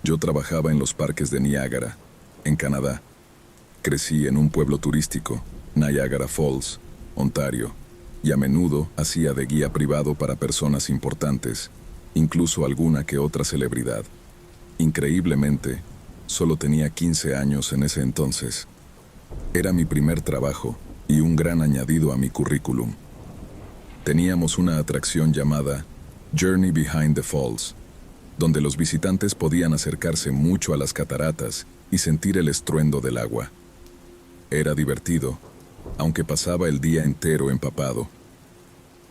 Yo trabajaba en los parques de Niágara, en Canadá. Crecí en un pueblo turístico, Niagara Falls, Ontario, y a menudo hacía de guía privado para personas importantes, incluso alguna que otra celebridad. Increíblemente, solo tenía 15 años en ese entonces. Era mi primer trabajo y un gran añadido a mi currículum. Teníamos una atracción llamada Journey Behind the Falls, donde los visitantes podían acercarse mucho a las cataratas y sentir el estruendo del agua. Era divertido, aunque pasaba el día entero empapado.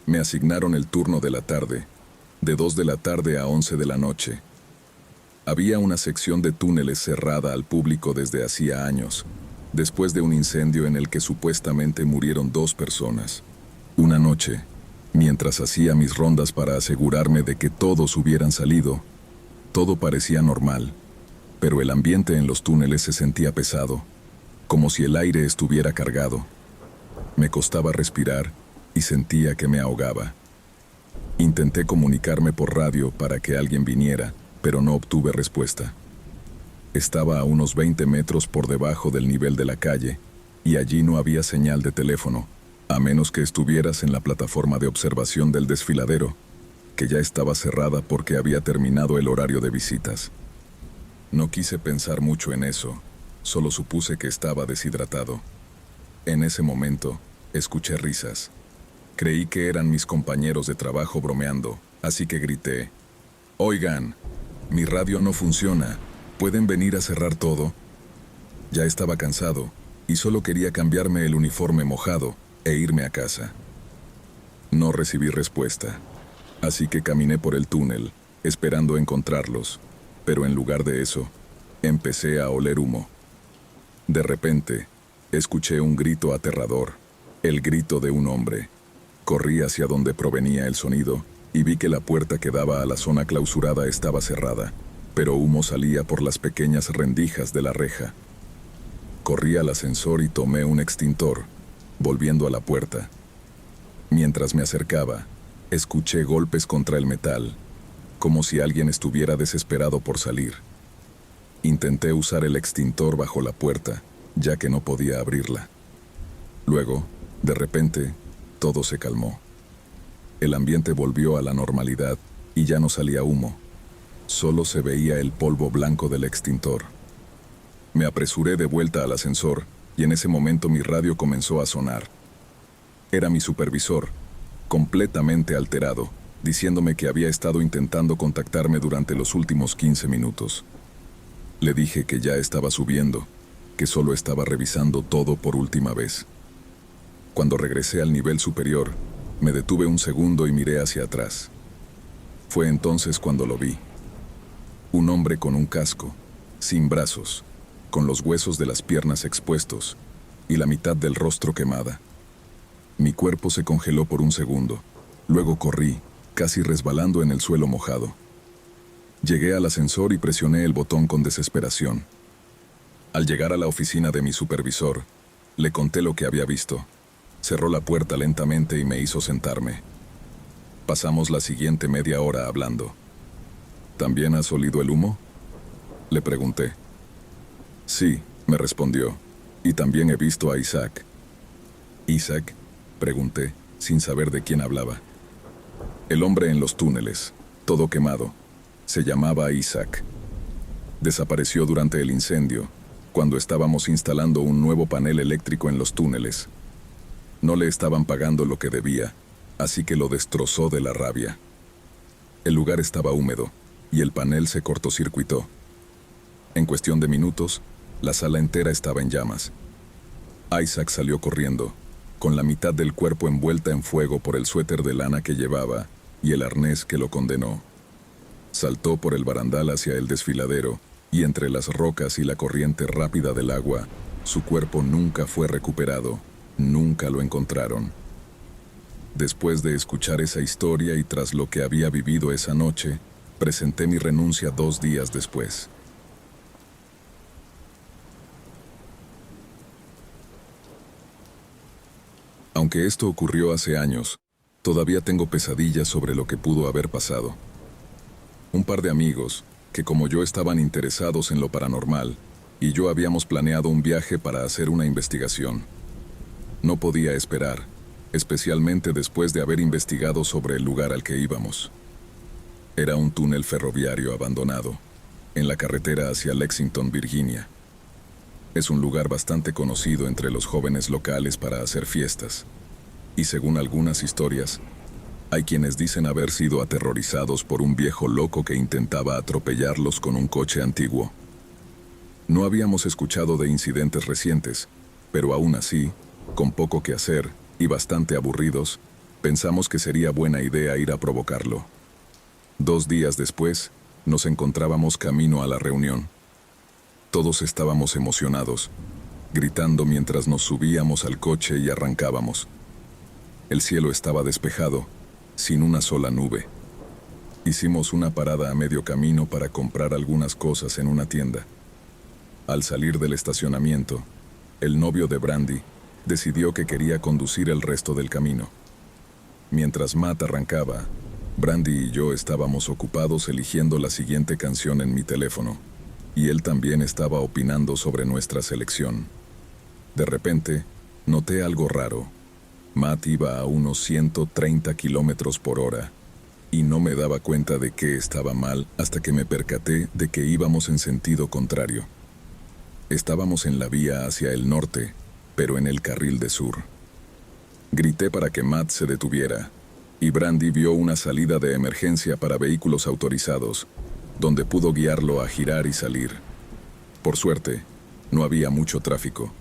Me asignaron el turno de la tarde, de 2 de la tarde a 11 de la noche. Había una sección de túneles cerrada al público desde hacía años, después de un incendio en el que supuestamente murieron 2 personas. Una noche, mientras hacía mis rondas para asegurarme de que todos hubieran salido, todo parecía normal, pero el ambiente en los túneles se sentía pesado, como si el aire estuviera cargado. Me costaba respirar y sentía que me ahogaba. Intenté comunicarme por radio para que alguien viniera, pero no obtuve respuesta. Estaba a unos 20 metros por debajo del nivel de la calle, y allí no había señal de teléfono, a menos que estuvieras en la plataforma de observación del desfiladero, que ya estaba cerrada porque había terminado el horario de visitas. No quise pensar mucho en eso, solo supuse que estaba deshidratado. En ese momento, escuché risas. Creí que eran mis compañeros de trabajo bromeando, así que grité: «Oigan, mi radio no funciona, ¿pueden venir a cerrar todo?». Ya estaba cansado, y solo quería cambiarme el uniforme mojado e irme a casa. No recibí respuesta, así que caminé por el túnel, esperando encontrarlos, pero en lugar de eso, empecé a oler humo. De repente, escuché un grito aterrador, el grito de un hombre. Corrí hacia donde provenía el sonido y vi que la puerta que daba a la zona clausurada estaba cerrada, pero humo salía por las pequeñas rendijas de la reja. Corrí al ascensor y tomé un extintor, volviendo a la puerta. Mientras me acercaba, escuché golpes contra el metal, como si alguien estuviera desesperado por salir. Intenté usar el extintor bajo la puerta, ya que no podía abrirla. Luego, de repente, todo se calmó. El ambiente volvió a la normalidad y ya no salía humo. Solo se veía el polvo blanco del extintor. Me apresuré de vuelta al ascensor y en ese momento mi radio comenzó a sonar. Era mi supervisor, completamente alterado, diciéndome que había estado intentando contactarme durante los últimos 15 minutos. Le dije que ya estaba subiendo, que solo estaba revisando todo por última vez. Cuando regresé al nivel superior, me detuve un segundo y miré hacia atrás. Fue entonces cuando lo vi. Un hombre con un casco, sin brazos, con los huesos de las piernas expuestos y la mitad del rostro quemada. Mi cuerpo se congeló por un segundo. Luego corrí, casi resbalando en el suelo mojado. Llegué al ascensor y presioné el botón con desesperación. Al llegar a la oficina de mi supervisor, le conté lo que había visto. Cerró la puerta lentamente y me hizo sentarme. Pasamos la siguiente media hora hablando. ¿También has olido el humo?, le pregunté. Sí, me respondió, y también he visto a Isaac. ¿Isaac?, pregunté, sin saber de quién hablaba. El hombre en los túneles, todo quemado, se llamaba Isaac. Desapareció durante el incendio, cuando estábamos instalando un nuevo panel eléctrico en los túneles. No le estaban pagando lo que debía, así que lo destrozó de la rabia. El lugar estaba húmedo, y el panel se cortocircuitó. En cuestión de minutos, la sala entera estaba en llamas. Isaac salió corriendo, con la mitad del cuerpo envuelta en fuego por el suéter de lana que llevaba y el arnés que lo condenó. Saltó por el barandal hacia el desfiladero, y entre las rocas y la corriente rápida del agua, su cuerpo nunca fue recuperado, nunca lo encontraron. Después de escuchar esa historia y tras lo que había vivido esa noche, presenté mi renuncia 2 días después. Aunque esto ocurrió hace años, todavía tengo pesadillas sobre lo que pudo haber pasado. Un par de amigos, que como yo estaban interesados en lo paranormal, y yo habíamos planeado un viaje para hacer una investigación. No podía esperar, especialmente después de haber investigado sobre el lugar al que íbamos. Era un túnel ferroviario abandonado, en la carretera hacia Lexington, Virginia. Es un lugar bastante conocido entre los jóvenes locales para hacer fiestas, y según algunas historias, hay quienes dicen haber sido aterrorizados por un viejo loco que intentaba atropellarlos con un coche antiguo. No habíamos escuchado de incidentes recientes, pero aún así, con poco que hacer y bastante aburridos, pensamos que sería buena idea ir a provocarlo. 2 días después, nos encontrábamos camino a la reunión. Todos estábamos emocionados, gritando mientras nos subíamos al coche y arrancábamos. El cielo estaba despejado, sin una sola nube. Hicimos una parada a medio camino para comprar algunas cosas en una tienda. Al salir del estacionamiento, el novio de Brandy decidió que quería conducir el resto del camino. Mientras Matt arrancaba, Brandy y yo estábamos ocupados eligiendo la siguiente canción en mi teléfono, y él también estaba opinando sobre nuestra selección. De repente, noté algo raro. Matt iba a unos 130 kilómetros por hora, y no me daba cuenta de que estaba mal hasta que me percaté de que íbamos en sentido contrario. Estábamos en la vía hacia el norte, pero en el carril de sur. Grité para que Matt se detuviera, y Brandy vio una salida de emergencia para vehículos autorizados, donde pudo guiarlo a girar y salir. Por suerte, no había mucho tráfico,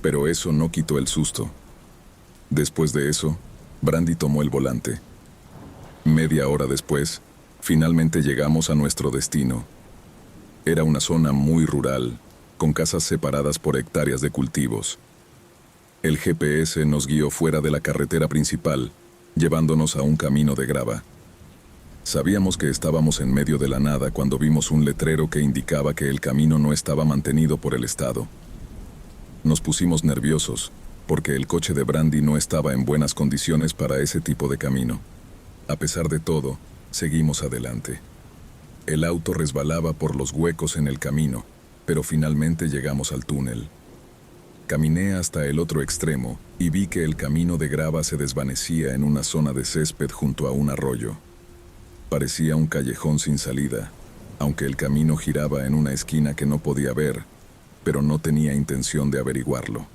pero eso no quitó el susto. Después de eso, Brandy tomó el volante. Media hora después, finalmente llegamos a nuestro destino. Era una zona muy rural, con casas separadas por hectáreas de cultivos. El GPS nos guió fuera de la carretera principal, llevándonos a un camino de grava. Sabíamos que estábamos en medio de la nada cuando vimos un letrero que indicaba que el camino no estaba mantenido por el Estado. Nos pusimos nerviosos, porque el coche de Brandy no estaba en buenas condiciones para ese tipo de camino. A pesar de todo, seguimos adelante. El auto resbalaba por los huecos en el camino, pero finalmente llegamos al túnel. Caminé hasta el otro extremo y vi que el camino de grava se desvanecía en una zona de césped junto a un arroyo. Parecía un callejón sin salida, aunque el camino giraba en una esquina que no podía ver, pero no tenía intención de averiguarlo.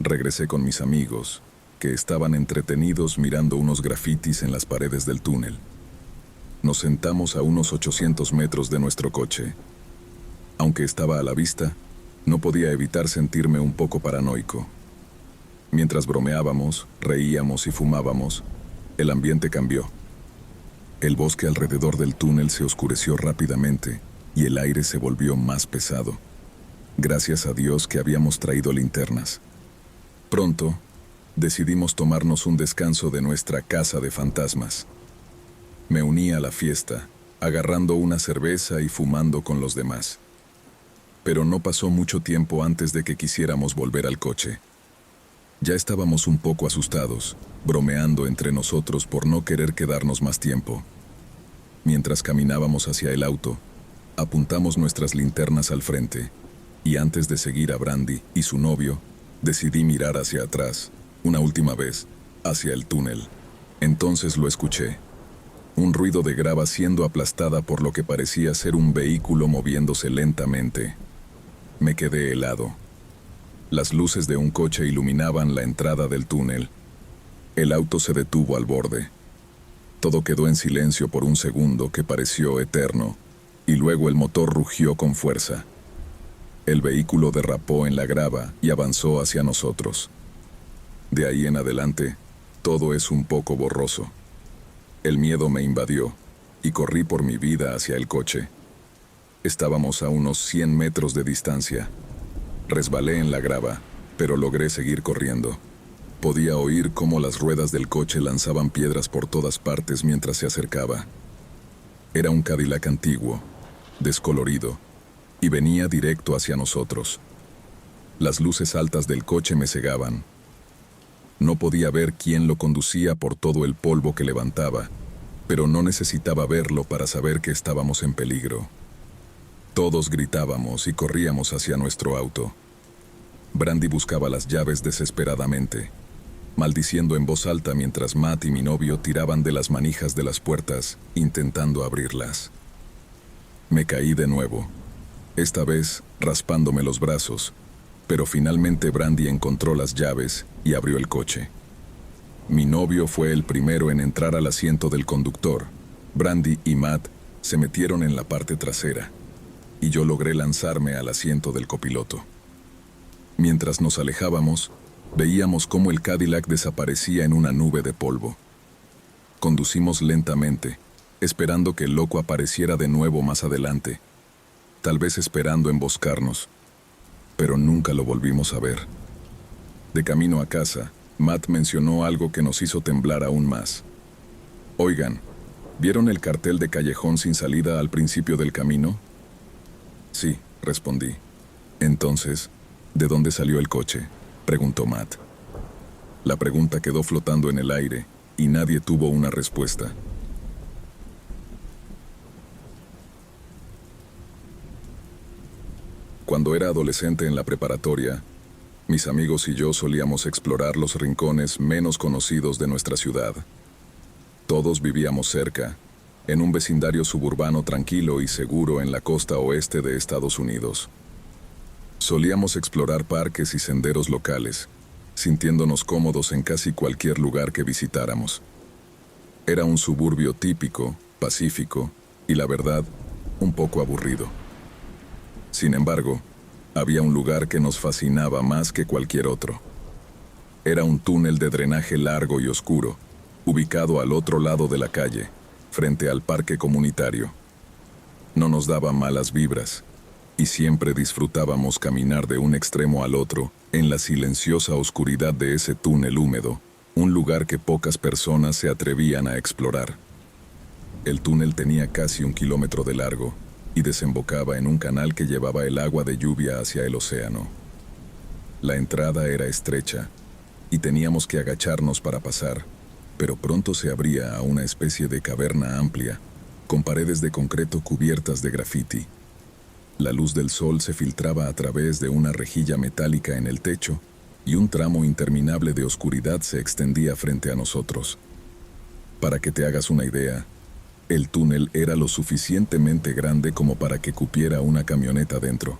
Regresé con mis amigos, que estaban entretenidos mirando unos grafitis en las paredes del túnel. Nos sentamos a unos 800 metros de nuestro coche. Aunque estaba a la vista, no podía evitar sentirme un poco paranoico. Mientras bromeábamos, reíamos y fumábamos, el ambiente cambió. El bosque alrededor del túnel se oscureció rápidamente y el aire se volvió más pesado. Gracias a Dios que habíamos traído linternas. Pronto, decidimos tomarnos un descanso de nuestra casa de fantasmas. Me uní a la fiesta, agarrando una cerveza y fumando con los demás. Pero no pasó mucho tiempo antes de que quisiéramos volver al coche. Ya estábamos un poco asustados, bromeando entre nosotros por no querer quedarnos más tiempo. Mientras caminábamos hacia el auto, apuntamos nuestras linternas al frente, y antes de seguir a Brandy y su novio, decidí mirar hacia atrás, una última vez, hacia el túnel. Entonces lo escuché. Un ruido de grava siendo aplastada por lo que parecía ser un vehículo moviéndose lentamente. Me quedé helado. Las luces de un coche iluminaban la entrada del túnel. El auto se detuvo al borde. Todo quedó en silencio por un segundo que pareció eterno, y luego el motor rugió con fuerza. El vehículo derrapó en la grava y avanzó hacia nosotros. De ahí en adelante, todo es un poco borroso. El miedo me invadió, y corrí por mi vida hacia el coche. Estábamos a unos 100 metros de distancia. Resbalé en la grava, pero logré seguir corriendo. Podía oír cómo las ruedas del coche lanzaban piedras por todas partes mientras se acercaba. Era un Cadillac antiguo, descolorido, y venía directo hacia nosotros. Las luces altas del coche me cegaban. No podía ver quién lo conducía por todo el polvo que levantaba, pero no necesitaba verlo para saber que estábamos en peligro. Todos gritábamos y corríamos hacia nuestro auto. Brandy buscaba las llaves desesperadamente, maldiciendo en voz alta mientras Matt y mi novio tiraban de las manijas de las puertas, intentando abrirlas. Me caí de nuevo, esta vez raspándome los brazos, pero finalmente Brandy encontró las llaves y abrió el coche. Mi novio fue el primero en entrar al asiento del conductor. Brandy y Matt se metieron en la parte trasera, y yo logré lanzarme al asiento del copiloto. Mientras nos alejábamos, veíamos cómo el Cadillac desaparecía en una nube de polvo. Conducimos lentamente, esperando que el loco apareciera de nuevo más adelante, tal vez esperando emboscarnos, pero nunca lo volvimos a ver. De camino a casa, Matt mencionó algo que nos hizo temblar aún más. Oigan, ¿vieron el cartel de callejón sin salida al principio del camino? Sí, respondí. Entonces, ¿de dónde salió el coche?, preguntó Matt. La pregunta quedó flotando en el aire y nadie tuvo una respuesta. Cuando era adolescente en la preparatoria, mis amigos y yo solíamos explorar los rincones menos conocidos de nuestra ciudad. Todos vivíamos cerca, en un vecindario suburbano tranquilo y seguro en la costa oeste de Estados Unidos. Solíamos explorar parques y senderos locales, sintiéndonos cómodos en casi cualquier lugar que visitáramos. Era un suburbio típico, pacífico y, la verdad, un poco aburrido. Sin embargo, había un lugar que nos fascinaba más que cualquier otro. Era un túnel de drenaje largo y oscuro, ubicado al otro lado de la calle, frente al parque comunitario. No nos daba malas vibras, y siempre disfrutábamos caminar de un extremo al otro, en la silenciosa oscuridad de ese túnel húmedo, un lugar que pocas personas se atrevían a explorar. El túnel tenía casi 1 kilómetro de largo, y desembocaba en un canal que llevaba el agua de lluvia hacia el océano. La entrada era estrecha, y teníamos que agacharnos para pasar, pero pronto se abría a una especie de caverna amplia, con paredes de concreto cubiertas de grafiti. La luz del sol se filtraba a través de una rejilla metálica en el techo, y un tramo interminable de oscuridad se extendía frente a nosotros. Para que te hagas una idea, el túnel era lo suficientemente grande como para que cupiera una camioneta dentro.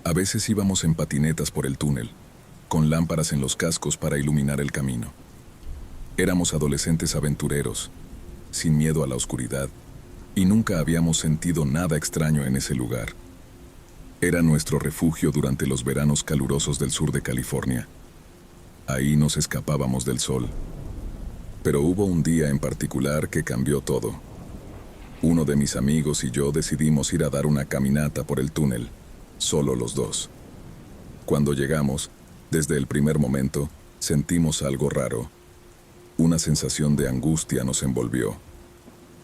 A veces íbamos en patinetas por el túnel, con lámparas en los cascos para iluminar el camino. Éramos adolescentes aventureros, sin miedo a la oscuridad, y nunca habíamos sentido nada extraño en ese lugar. Era nuestro refugio durante los veranos calurosos del sur de California. Ahí nos escapábamos del sol. Pero hubo un día en particular que cambió todo. Uno de mis amigos y yo decidimos ir a dar una caminata por el túnel, solo los dos. Cuando llegamos, desde el primer momento, sentimos algo raro. Una sensación de angustia nos envolvió.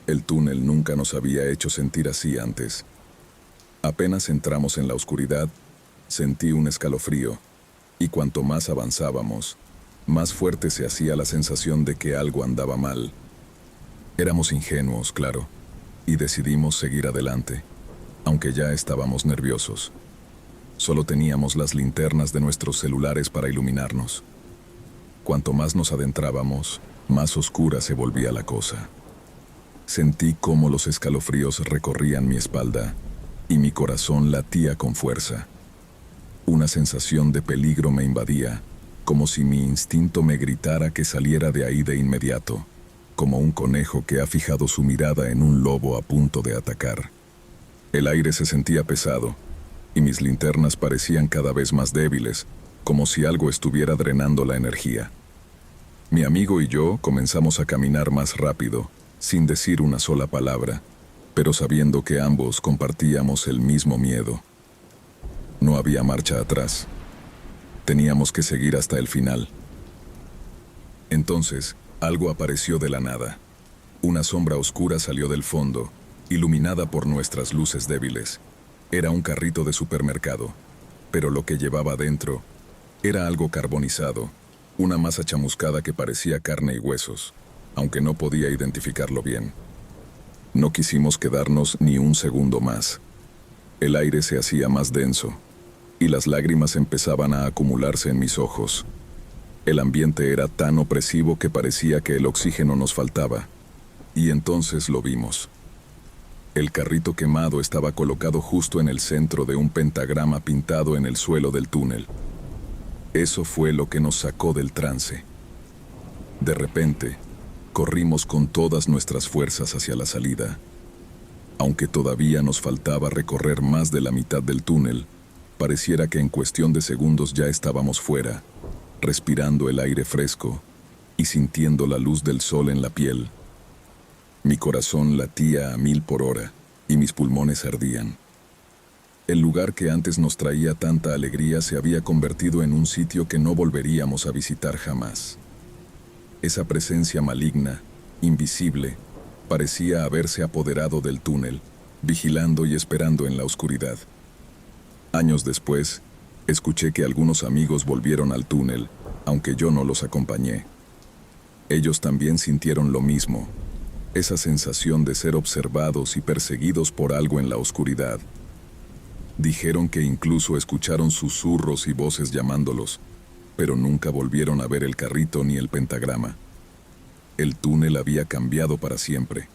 El túnel nunca nos había hecho sentir así antes. Apenas entramos en la oscuridad, sentí un escalofrío, y cuanto más avanzábamos, más fuerte se hacía la sensación de que algo andaba mal. Éramos ingenuos, claro, y decidimos seguir adelante, aunque ya estábamos nerviosos. Solo teníamos las linternas de nuestros celulares para iluminarnos. Cuanto más nos adentrábamos, más oscura se volvía la cosa. Sentí cómo los escalofríos recorrían mi espalda, y mi corazón latía con fuerza. Una sensación de peligro me invadía, como si mi instinto me gritara que saliera de ahí de inmediato, como un conejo que ha fijado su mirada en un lobo a punto de atacar. El aire se sentía pesado, y mis linternas parecían cada vez más débiles, como si algo estuviera drenando la energía. Mi amigo y yo comenzamos a caminar más rápido, sin decir una sola palabra, pero sabiendo que ambos compartíamos el mismo miedo. No había marcha atrás. Teníamos que seguir hasta el final. Entonces, algo apareció de la nada. Una sombra oscura salió del fondo, iluminada por nuestras luces débiles. Era un carrito de supermercado, pero lo que llevaba dentro era algo carbonizado, una masa chamuscada que parecía carne y huesos, aunque no podía identificarlo bien. No quisimos quedarnos ni un segundo más. El aire se hacía más denso, y las lágrimas empezaban a acumularse en mis ojos. El ambiente era tan opresivo que parecía que el oxígeno nos faltaba. Y entonces lo vimos. El carrito quemado estaba colocado justo en el centro de un pentagrama pintado en el suelo del túnel. Eso fue lo que nos sacó del trance. De repente, corrimos con todas nuestras fuerzas hacia la salida. Aunque todavía nos faltaba recorrer más de la mitad del túnel, pareciera que en cuestión de segundos ya estábamos fuera, respirando el aire fresco y sintiendo la luz del sol en la piel. Mi corazón latía a 1000 por hora y mis pulmones ardían. El lugar que antes nos traía tanta alegría se había convertido en un sitio que no volveríamos a visitar jamás. Esa presencia maligna, invisible, parecía haberse apoderado del túnel, vigilando y esperando en la oscuridad. Años después, escuché que algunos amigos volvieron al túnel, aunque yo no los acompañé. Ellos también sintieron lo mismo, esa sensación de ser observados y perseguidos por algo en la oscuridad. Dijeron que incluso escucharon susurros y voces llamándolos, pero nunca volvieron a ver el carrito ni el pentagrama. El túnel había cambiado para siempre.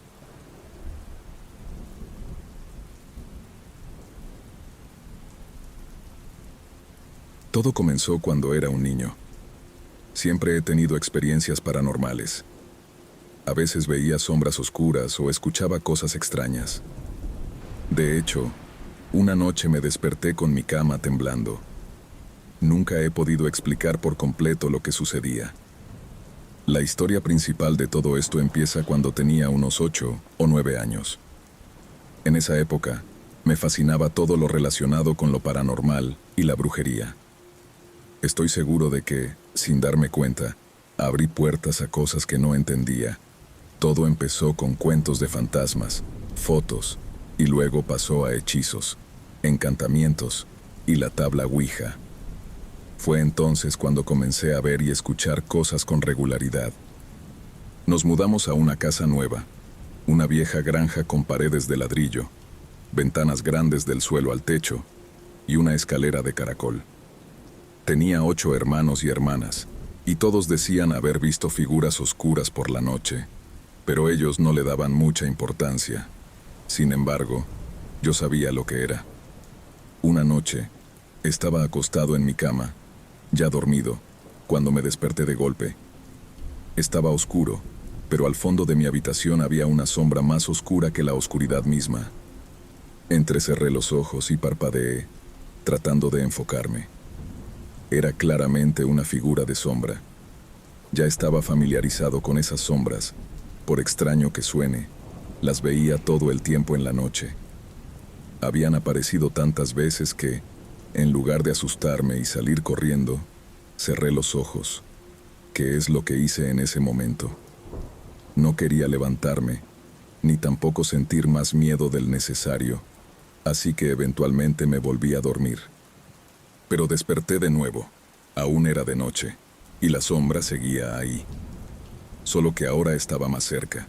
Todo comenzó cuando era un niño. Siempre he tenido experiencias paranormales. A veces veía sombras oscuras o escuchaba cosas extrañas. De hecho, una noche me desperté con mi cama temblando. Nunca he podido explicar por completo lo que sucedía. La historia principal de todo esto empieza cuando tenía unos 8 o 9 años. En esa época, me fascinaba todo lo relacionado con lo paranormal y la brujería. Estoy seguro de que, sin darme cuenta, abrí puertas a cosas que no entendía. Todo empezó con cuentos de fantasmas, fotos, y luego pasó a hechizos, encantamientos y la tabla Ouija. Fue entonces cuando comencé a ver y escuchar cosas con regularidad. Nos mudamos a una casa nueva, una vieja granja con paredes de ladrillo, ventanas grandes del suelo al techo y una escalera de caracol. Tenía 8 hermanos y hermanas, y todos decían haber visto figuras oscuras por la noche, pero ellos no le daban mucha importancia. Sin embargo, yo sabía lo que era. Una noche, estaba acostado en mi cama, ya dormido, cuando me desperté de golpe. Estaba oscuro, pero al fondo de mi habitación había una sombra más oscura que la oscuridad misma. Entrecerré los ojos y parpadeé, tratando de enfocarme. Era claramente una figura de sombra. Ya estaba familiarizado con esas sombras. Por extraño que suene, las veía todo el tiempo en la noche. Habían aparecido tantas veces que, en lugar de asustarme y salir corriendo, cerré los ojos, que es lo que hice en ese momento. No quería levantarme, ni tampoco sentir más miedo del necesario, así que eventualmente me volví a dormir. Pero desperté de nuevo. Aún era de noche, y la sombra seguía ahí. Solo que ahora estaba más cerca.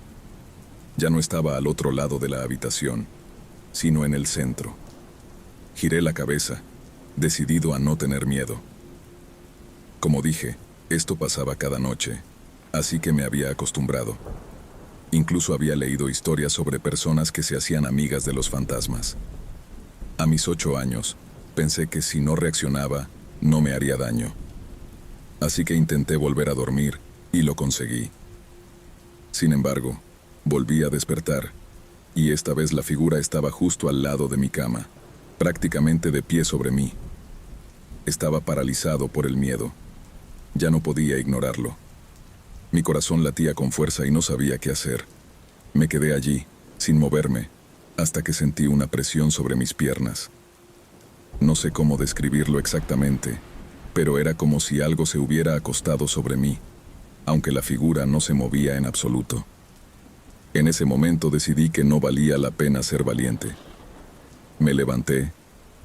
Ya no estaba al otro lado de la habitación, sino en el centro. Giré la cabeza, decidido a no tener miedo. Como dije, esto pasaba cada noche, así que me había acostumbrado. Incluso había leído historias sobre personas que se hacían amigas de los fantasmas. A mis 8 años, pensé que si no reaccionaba, no me haría daño. Así que intenté volver a dormir, y lo conseguí. Sin embargo, volví a despertar, y esta vez la figura estaba justo al lado de mi cama, prácticamente de pie sobre mí. Estaba paralizado por el miedo. Ya no podía ignorarlo. Mi corazón latía con fuerza y no sabía qué hacer. Me quedé allí, sin moverme, hasta que sentí una presión sobre mis piernas. No sé cómo describirlo exactamente, pero era como si algo se hubiera acostado sobre mí, aunque la figura no se movía en absoluto. En ese momento decidí que no valía la pena ser valiente. Me levanté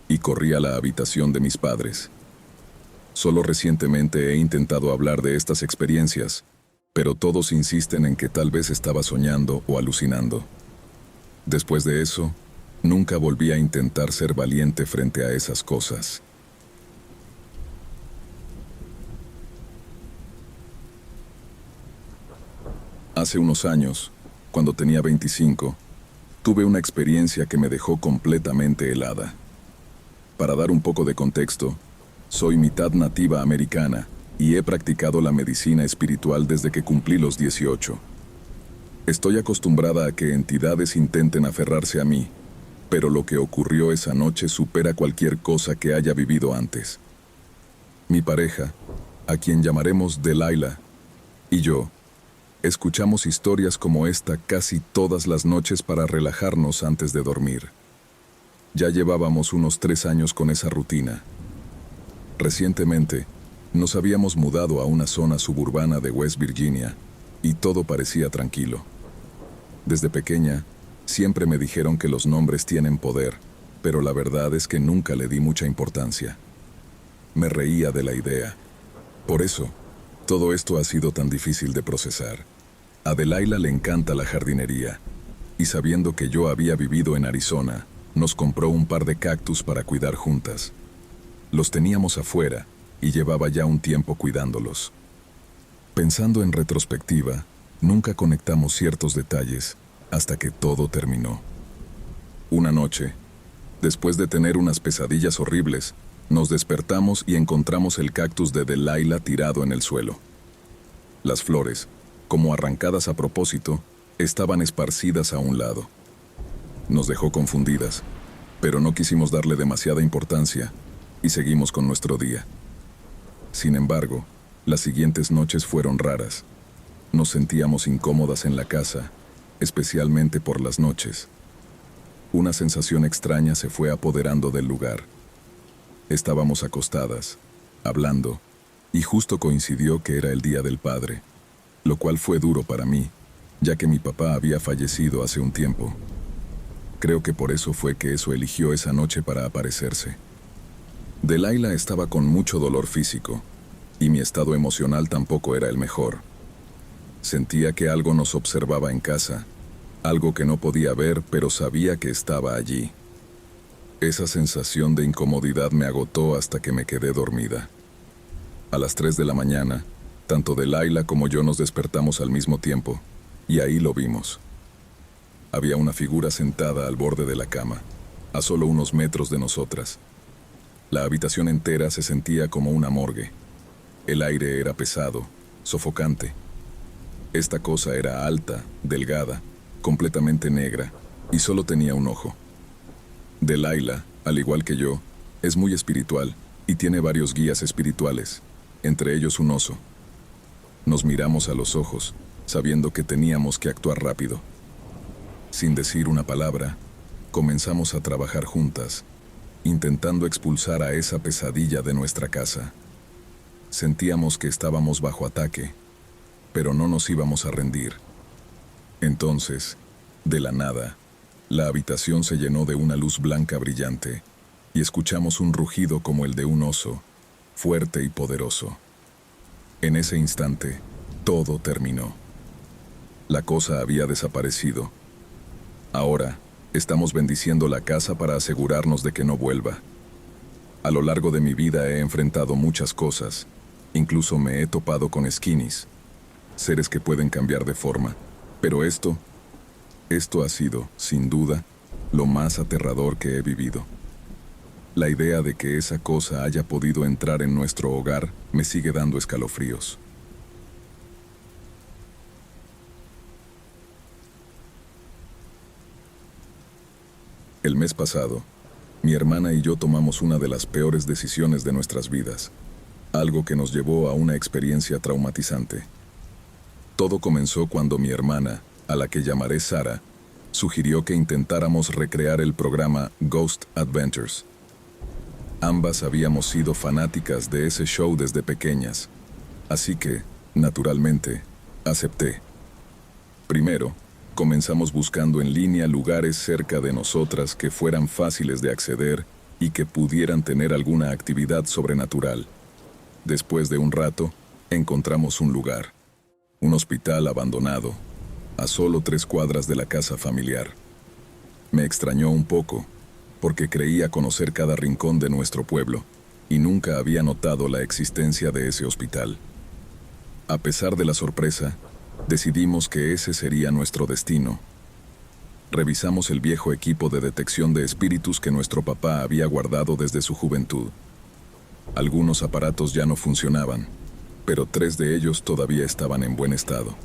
y corrí a la habitación de mis padres. Solo recientemente he intentado hablar de estas experiencias, pero todos insisten en que tal vez estaba soñando o alucinando. Después de eso, Nunca volví a intentar ser valiente frente a esas cosas. Hace unos años, cuando tenía 25, tuve una experiencia que me dejó completamente helada. Para dar un poco de contexto, soy mitad nativa americana y he practicado la medicina espiritual desde que cumplí los 18. Estoy acostumbrada a que entidades intenten aferrarse a mí, pero lo que ocurrió esa noche supera cualquier cosa que haya vivido antes. Mi pareja, a quien llamaremos Delilah, y yo, escuchamos historias como esta casi todas las noches para relajarnos antes de dormir. Ya llevábamos unos 3 años con esa rutina. Recientemente, nos habíamos mudado a una zona suburbana de West Virginia y todo parecía tranquilo. Desde pequeña, siempre me dijeron que los nombres tienen poder, pero la verdad es que nunca le di mucha importancia. Me reía de la idea. Por eso, todo esto ha sido tan difícil de procesar. A Delilah le encanta la jardinería, y sabiendo que yo había vivido en Arizona, nos compró un par de cactus para cuidar juntas. Los teníamos afuera, y llevaba ya un tiempo cuidándolos. Pensando en retrospectiva, nunca conectamos ciertos detalles hasta que todo terminó. Una noche, después de tener unas pesadillas horribles, nos despertamos y encontramos el cactus de Delilah tirado en el suelo. Las flores, como arrancadas a propósito, estaban esparcidas a un lado. Nos dejó confundidas, pero no quisimos darle demasiada importancia y seguimos con nuestro día. Sin embargo, las siguientes noches fueron raras. Nos sentíamos incómodas en la casa, especialmente por las noches. Una sensación extraña se fue apoderando del lugar. Estábamos acostadas, hablando, y justo coincidió que era el Día del Padre, lo cual fue duro para mí, ya que mi papá había fallecido hace un tiempo. Creo que por eso fue que eso eligió esa noche para aparecerse. Delilah estaba con mucho dolor físico, y mi estado emocional tampoco era el mejor. Sentía que algo nos observaba en casa, algo que no podía ver, pero sabía que estaba allí. Esa sensación de incomodidad me agotó hasta que me quedé dormida. A las 3 de la mañana, tanto Delilah como yo nos despertamos al mismo tiempo, y ahí lo vimos. Había una figura sentada al borde de la cama, a solo unos metros de nosotras. La habitación entera se sentía como una morgue. El aire era pesado, sofocante. Esta cosa era alta, delgada, completamente negra, y solo tenía un ojo. Delilah, al igual que yo, es muy espiritual y tiene varios guías espirituales, entre ellos un oso. Nos miramos a los ojos, sabiendo que teníamos que actuar rápido. Sin decir una palabra, comenzamos a trabajar juntas, intentando expulsar a esa pesadilla de nuestra casa. Sentíamos que estábamos bajo ataque, pero no nos íbamos a rendir. Entonces, de la nada, la habitación se llenó de una luz blanca brillante y escuchamos un rugido como el de un oso, fuerte y poderoso. En ese instante, todo terminó. La cosa había desaparecido. Ahora, estamos bendiciendo la casa para asegurarnos de que no vuelva. A lo largo de mi vida he enfrentado muchas cosas, incluso me he topado con skinnies, seres que pueden cambiar de forma, pero esto ha sido, sin duda, lo más aterrador que he vivido. La idea de que esa cosa haya podido entrar en nuestro hogar me sigue dando escalofríos. El mes pasado, mi hermana y yo tomamos una de las peores decisiones de nuestras vidas, algo que nos llevó a una experiencia traumatizante. Todo comenzó cuando mi hermana, a la que llamaré Sara, sugirió que intentáramos recrear el programa Ghost Adventures. Ambas habíamos sido fanáticas de ese show desde pequeñas, así que, naturalmente, acepté. Primero, comenzamos buscando en línea lugares cerca de nosotras que fueran fáciles de acceder y que pudieran tener alguna actividad sobrenatural. Después de un rato, encontramos un lugar, un hospital abandonado, a solo 3 cuadras de la casa familiar. Me extrañó un poco, porque creía conocer cada rincón de nuestro pueblo, y nunca había notado la existencia de ese hospital. A pesar de la sorpresa, decidimos que ese sería nuestro destino. Revisamos el viejo equipo de detección de espíritus que nuestro papá había guardado desde su juventud. Algunos aparatos ya no funcionaban, pero 3 de ellos todavía estaban en buen estado.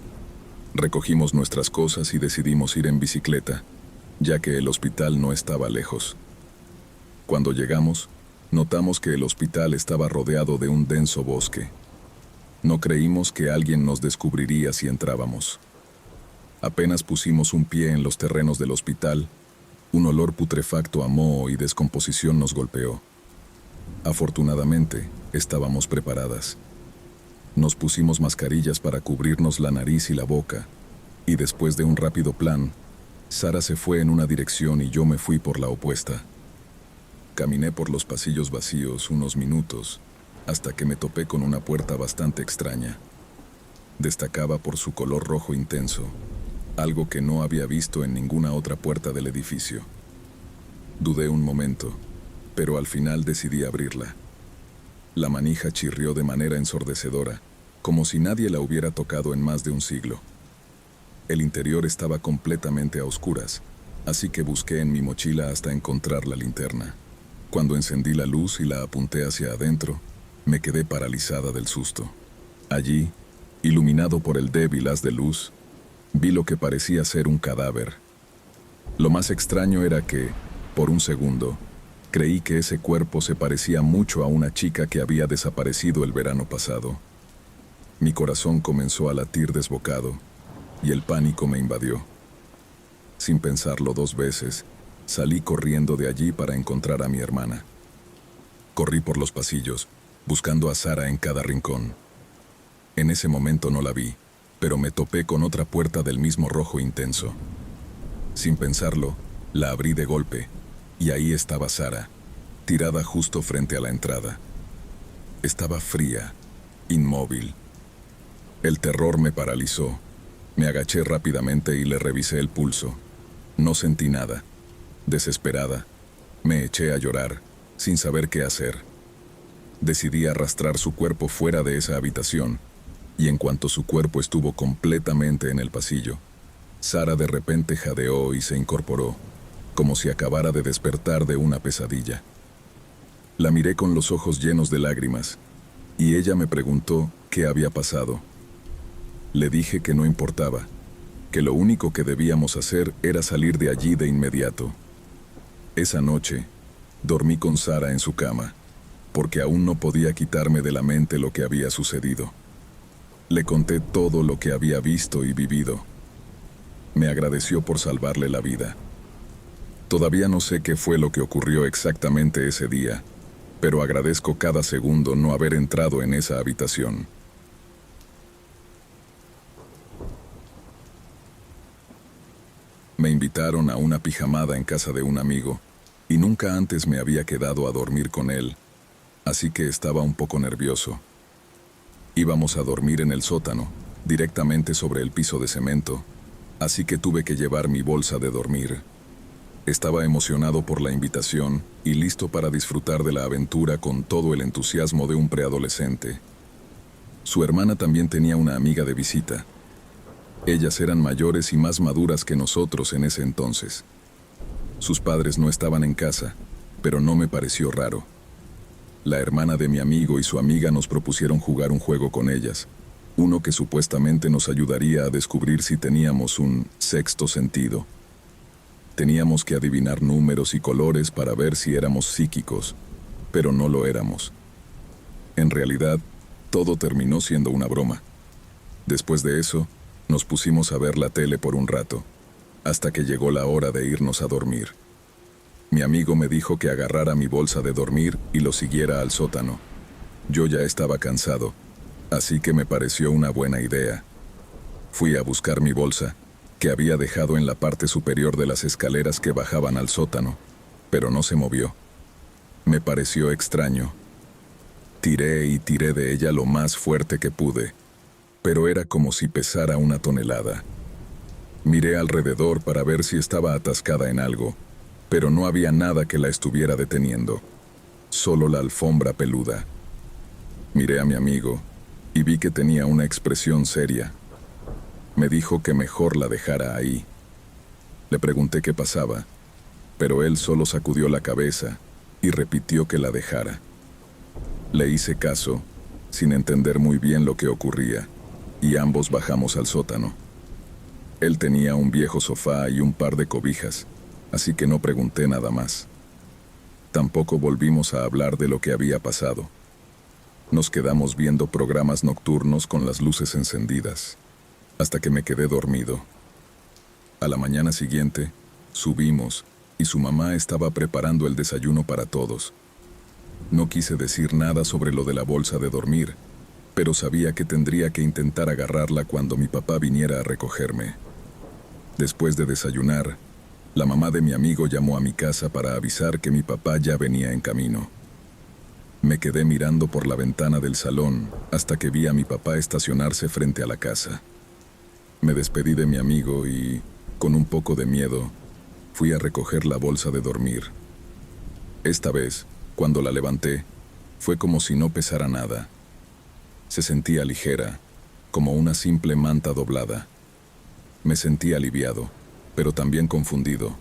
Recogimos nuestras cosas y decidimos ir en bicicleta, ya que el hospital no estaba lejos. Cuando llegamos, notamos que el hospital estaba rodeado de un denso bosque. No creímos que alguien nos descubriría si entrábamos. Apenas pusimos un pie en los terrenos del hospital, un olor putrefacto a moho y descomposición nos golpeó. Afortunadamente, estábamos preparadas. Nos pusimos mascarillas para cubrirnos la nariz y la boca, y después de un rápido plan, Sara se fue en una dirección y yo me fui por la opuesta. Caminé por los pasillos vacíos unos minutos, hasta que me topé con una puerta bastante extraña. Destacaba por su color rojo intenso, algo que no había visto en ninguna otra puerta del edificio. Dudé un momento, pero al final decidí abrirla. La manija chirrió de manera ensordecedora, como si nadie la hubiera tocado en más de un siglo. El interior estaba completamente a oscuras, así que busqué en mi mochila hasta encontrar la linterna. Cuando encendí la luz y la apunté hacia adentro, me quedé paralizada del susto. Allí, iluminado por el débil haz de luz, vi lo que parecía ser un cadáver. Lo más extraño era que, por un segundo, creí que ese cuerpo se parecía mucho a una chica que había desaparecido el verano pasado. Mi corazón comenzó a latir desbocado, y el pánico me invadió. Sin pensarlo 2 veces, salí corriendo de allí para encontrar a mi hermana. Corrí por los pasillos, buscando a Sara en cada rincón. En ese momento no la vi, pero me topé con otra puerta del mismo rojo intenso. Sin pensarlo, la abrí de golpe, y ahí estaba Sara, tirada justo frente a la entrada. Estaba fría, inmóvil. El terror me paralizó. Me agaché rápidamente y le revisé el pulso. No sentí nada. Desesperada, me eché a llorar, sin saber qué hacer. Decidí arrastrar su cuerpo fuera de esa habitación, y en cuanto su cuerpo estuvo completamente en el pasillo, Sara de repente jadeó y se incorporó, como si acabara de despertar de una pesadilla. La miré con los ojos llenos de lágrimas, y ella me preguntó qué había pasado. Le dije que no importaba, que lo único que debíamos hacer era salir de allí de inmediato. Esa noche, dormí con Sara en su cama, porque aún no podía quitarme de la mente lo que había sucedido. Le conté todo lo que había visto y vivido. Me agradeció por salvarle la vida. Todavía no sé qué fue lo que ocurrió exactamente ese día, pero agradezco cada segundo no haber entrado en esa habitación. Me invitaron a una pijamada en casa de un amigo, y nunca antes me había quedado a dormir con él, así que estaba un poco nervioso. Íbamos a dormir en el sótano, directamente sobre el piso de cemento, así que tuve que llevar mi bolsa de dormir. Estaba emocionado por la invitación y listo para disfrutar de la aventura con todo el entusiasmo de un preadolescente. Su hermana también tenía una amiga de visita. Ellas eran mayores y más maduras que nosotros en ese entonces. Sus padres no estaban en casa, pero no me pareció raro. La hermana de mi amigo y su amiga nos propusieron jugar un juego con ellas, uno que supuestamente nos ayudaría a descubrir si teníamos un sexto sentido. Teníamos que adivinar números y colores para ver si éramos psíquicos, pero no lo éramos. En realidad, todo terminó siendo una broma. Después de eso, nos pusimos a ver la tele por un rato, hasta que llegó la hora de irnos a dormir. Mi amigo me dijo que agarrara mi bolsa de dormir y lo siguiera al sótano. Yo ya estaba cansado, así que me pareció una buena idea. Fui a buscar mi bolsa, que había dejado en la parte superior de las escaleras que bajaban al sótano, pero no se movió. Me pareció extraño. Tiré y tiré de ella lo más fuerte que pude, pero era como si pesara 1 tonelada. Miré alrededor para ver si estaba atascada en algo, pero no había nada que la estuviera deteniendo, solo la alfombra peluda. Miré a mi amigo y vi que tenía una expresión seria. Me dijo que mejor la dejara ahí. Le pregunté qué pasaba, pero él solo sacudió la cabeza y repitió que la dejara. Le hice caso, sin entender muy bien lo que ocurría, y ambos bajamos al sótano. Él tenía un viejo sofá y un par de cobijas, así que no pregunté nada más. Tampoco volvimos a hablar de lo que había pasado. Nos quedamos viendo programas nocturnos con las luces encendidas, hasta que me quedé dormido. A la mañana siguiente, subimos y su mamá estaba preparando el desayuno para todos. No quise decir nada sobre lo de la bolsa de dormir, pero sabía que tendría que intentar agarrarla cuando mi papá viniera a recogerme. Después de desayunar, la mamá de mi amigo llamó a mi casa para avisar que mi papá ya venía en camino. Me quedé mirando por la ventana del salón hasta que vi a mi papá estacionarse frente a la casa. Me despedí de mi amigo y, con un poco de miedo, fui a recoger la bolsa de dormir. Esta vez, cuando la levanté, fue como si no pesara nada. Se sentía ligera, como una simple manta doblada. Me sentí aliviado, pero también confundido.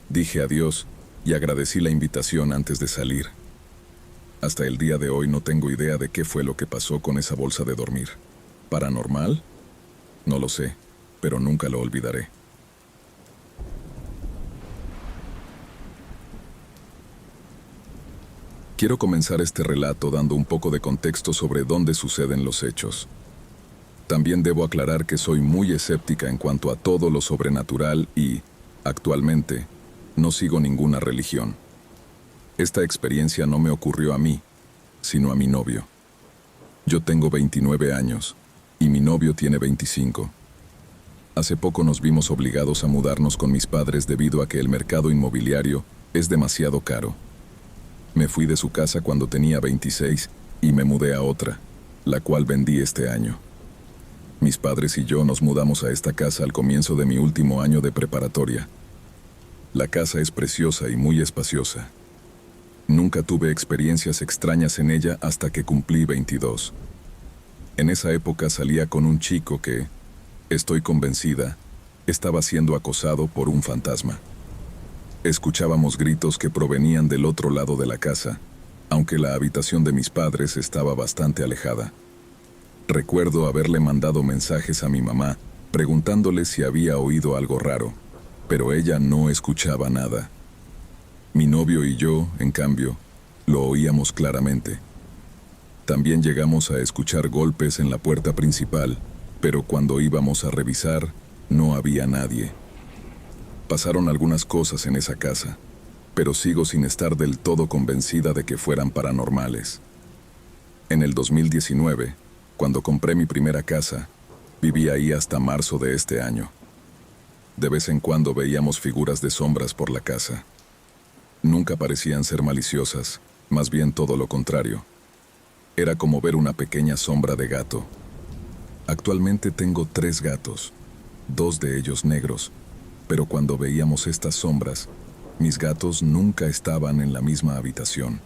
Dije adiós y agradecí la invitación antes de salir. Hasta el día de hoy no tengo idea de qué fue lo que pasó con esa bolsa de dormir. ¿Paranormal? No lo sé, pero nunca lo olvidaré. Quiero comenzar este relato dando un poco de contexto sobre dónde suceden los hechos. También debo aclarar que soy muy escéptica en cuanto a todo lo sobrenatural y, actualmente, no sigo ninguna religión. Esta experiencia no me ocurrió a mí, sino a mi novio. Yo tengo 29 años y mi novio tiene 25. Hace poco nos vimos obligados a mudarnos con mis padres debido a que el mercado inmobiliario es demasiado caro. Me fui de su casa cuando tenía 26 y me mudé a otra, la cual vendí este año. Mis padres y yo nos mudamos a esta casa al comienzo de mi último año de preparatoria. La casa es preciosa y muy espaciosa. Nunca tuve experiencias extrañas en ella hasta que cumplí 22. En esa época salía con un chico que, estoy convencida, estaba siendo acosado por un fantasma. Escuchábamos gritos que provenían del otro lado de la casa, aunque la habitación de mis padres estaba bastante alejada. Recuerdo haberle mandado mensajes a mi mamá preguntándole si había oído algo raro, pero ella no escuchaba nada. Mi novio y yo, en cambio, lo oíamos claramente. También llegamos a escuchar golpes en la puerta principal, pero cuando íbamos a revisar, no había nadie. Pasaron algunas cosas en esa casa, pero sigo sin estar del todo convencida de que fueran paranormales. En el 2019, cuando compré mi primera casa, viví ahí hasta marzo de este año. De vez en cuando veíamos figuras de sombras por la casa. Nunca parecían ser maliciosas, más bien todo lo contrario. Era como ver una pequeña sombra de gato. Actualmente tengo 3 gatos, 2 de ellos negros, pero cuando veíamos estas sombras, mis gatos nunca estaban en la misma habitación.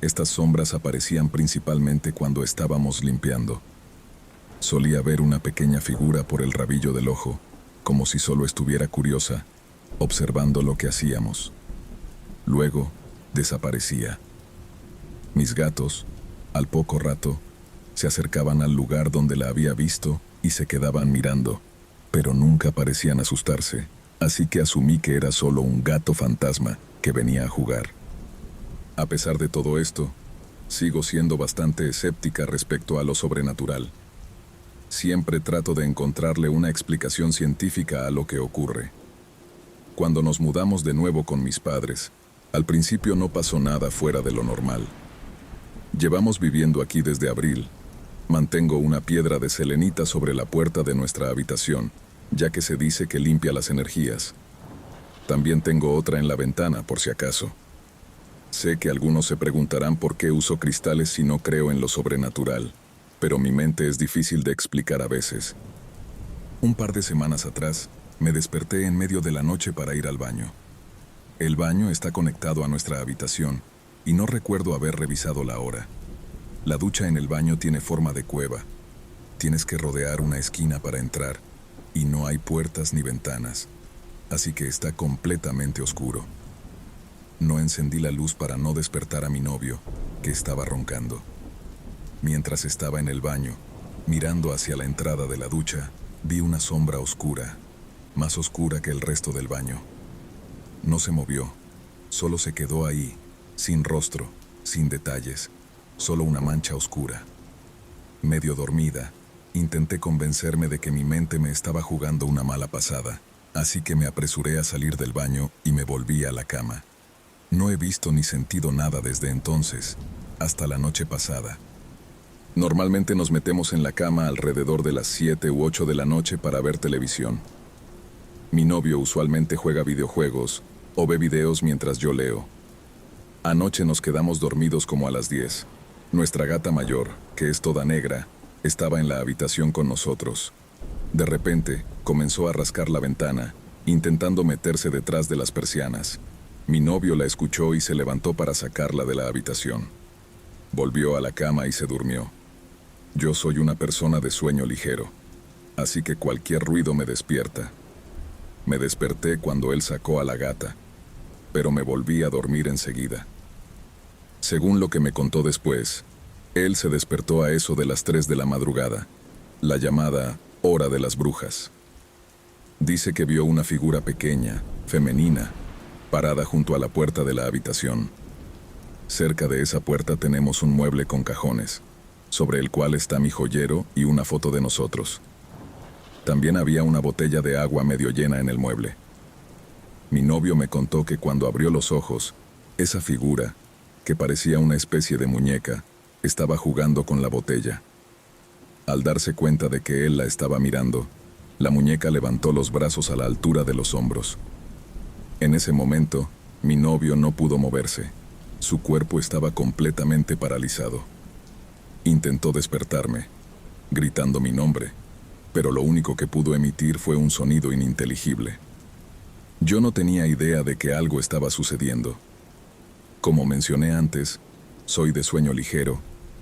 Estas sombras aparecían principalmente cuando estábamos limpiando. Solía ver una pequeña figura por el rabillo del ojo, como si solo estuviera curiosa, observando lo que hacíamos. Luego, desaparecía. Mis gatos, al poco rato, se acercaban al lugar donde la había visto y se quedaban mirando, pero nunca parecían asustarse, así que asumí que era solo un gato fantasma que venía a jugar. A pesar de todo esto, sigo siendo bastante escéptica respecto a lo sobrenatural. Siempre trato de encontrarle una explicación científica a lo que ocurre. Cuando nos mudamos de nuevo con mis padres, al principio no pasó nada fuera de lo normal. Llevamos viviendo aquí desde abril. Mantengo una piedra de selenita sobre la puerta de nuestra habitación, ya que se dice que limpia las energías. También tengo otra en la ventana, por si acaso. Sé que algunos se preguntarán por qué uso cristales si no creo en lo sobrenatural, pero mi mente es difícil de explicar a veces. Un par de semanas atrás, me desperté en medio de la noche para ir al baño. El baño está conectado a nuestra habitación y no recuerdo haber revisado la hora. La ducha en el baño tiene forma de cueva. Tienes que rodear una esquina para entrar y no hay puertas ni ventanas, así que está completamente oscuro. No encendí la luz para no despertar a mi novio, que estaba roncando. Mientras estaba en el baño, mirando hacia la entrada de la ducha, vi una sombra oscura, más oscura que el resto del baño. No se movió, solo se quedó ahí, sin rostro, sin detalles, solo una mancha oscura. Medio dormida, intenté convencerme de que mi mente me estaba jugando una mala pasada, así que me apresuré a salir del baño y me volví a la cama. No he visto ni sentido nada desde entonces, hasta la noche pasada. Normalmente nos metemos en la cama alrededor de las 7 u 8 de la noche para ver televisión. Mi novio usualmente juega videojuegos o ve videos mientras yo leo. Anoche nos quedamos dormidos como a las 10. Nuestra gata mayor, que es toda negra, estaba en la habitación con nosotros. De repente, comenzó a rascar la ventana, intentando meterse detrás de las persianas. Mi novio la escuchó y se levantó para sacarla de la habitación. Volvió a la cama y se durmió. Yo soy una persona de sueño ligero, así que cualquier ruido me despierta. Me desperté cuando él sacó a la gata, pero me volví a dormir enseguida. Según lo que me contó después, él se despertó a eso de las 3 de la madrugada, la llamada hora de las brujas. Dice que vio una figura pequeña, femenina, parada junto a la puerta de la habitación. Cerca de esa puerta tenemos un mueble con cajones, sobre el cual está mi joyero y una foto de nosotros. También había una botella de agua medio llena en el mueble. Mi novio me contó que cuando abrió los ojos, esa figura, que parecía una especie de muñeca, estaba jugando con la botella. Al darse cuenta de que él la estaba mirando, la muñeca levantó los brazos a la altura de los hombros. En ese momento, mi novio no pudo moverse. Su cuerpo estaba completamente paralizado. Intentó despertarme, gritando mi nombre, pero lo único que pudo emitir fue un sonido ininteligible. Yo no tenía idea de que algo estaba sucediendo. Como mencioné antes, soy de sueño ligero